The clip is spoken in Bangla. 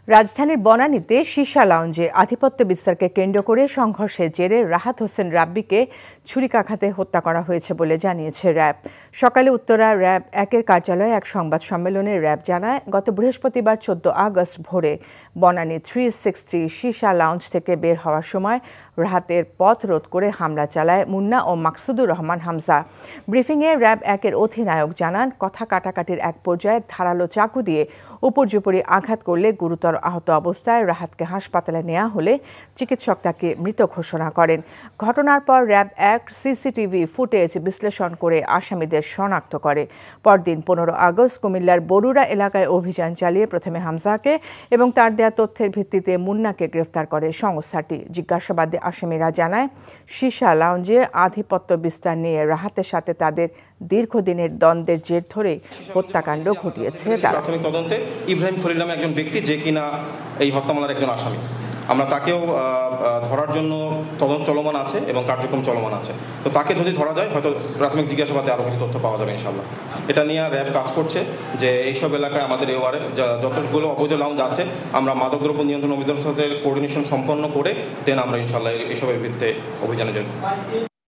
রাজধানীর বনানীতে সীসা লাউঞ্জে আধিপত্য বিস্তারকে কেন্দ্র করে সংঘর্ষের জেরে রাহাত হোসেন রাব্বিকে ছুরিকাঘাতে হত্যা করা হয়েছে বলে জানিয়েছে র্যাব। সকালে উত্তরা র্যাব ১-এর কার্যালয়ে এক সংবাদ সম্মেলনে র্যাব জানায়, গত বৃহস্পতিবার ১৪ আগস্ট ভোরে বনানী 360 সীসা লাউঞ্জ থেকে বের হওয়ার সময় রাহাতের পথ রোধ করে হামলা চালায় মুন্না ও মাকসুদুর রহমান হামজা। ব্রিফিংয়ে র্যাব ১-এর অধিনায়ক জানান, কথা কাটাকাটির এক পর্যায়ে ধারালো চাকু দিয়ে উপর্যুপরি আঘাত করলে গুরুতর আহত অবস্থায় রাহাতকে হাসপাতালে নেওয়া হলে চিকিৎসক তাকে মৃত ঘোষণা করেন। ঘটনার পর র্যাব ১ সিসিটিভি ফুটেজ বিশ্লেষণ করে আসামিদের শনাক্ত করে। পরদিন ১৫ আগস্ট কুমিল্লার বরুড়া এলাকায় অভিযান চালিয়ে প্রথমে হামজাকে এবং তার দেয়া তথ্যের ভিত্তিতে মুন্নাকে গ্রেফতার করে সংস্থাটি। জিজ্ঞাসাবাদে আসামিরা জানায়, সীসা লাউঞ্জে আধিপত্য বিস্তার নিয়ে রাহাতের সাথে তাদের দীর্ঘদিনের দ্বন্দ্বের জের ধরে হত্যাকাণ্ড ঘটিয়েছে তারা। প্রাথমিক তদন্তে ইব্রাহিম খলিল নামে একজন ব্যক্তি, যে কিনা এই হত্যা মামলার একজন আসামি, আমরা তাকেও ধরার জন্য তদন্ত চলমান আছে এবং কার্যক্রম চলমান আছে। তো তাকে যদি ধরা যায়, হয়তো প্রাথমিক জিজ্ঞাসাবাদে আরও কিছু তথ্য পাওয়া যাবে ইনশাল্লাহ। এটা নিয়ে র্যাব কাজ করছে যে এইসব এলাকায় আমাদের এওয়ারে যতগুলো অবৈধ লাউঞ্জ আছে, আমরা মাদকদ্রব্য নিয়ন্ত্রণ অধিদপ্তরের সাথে কোঅর্ডিনেশন সম্পন্ন করে দেন আমরা ইনশাল্লাহ এইসবের ভিত্তিতে অভিযানে যাব।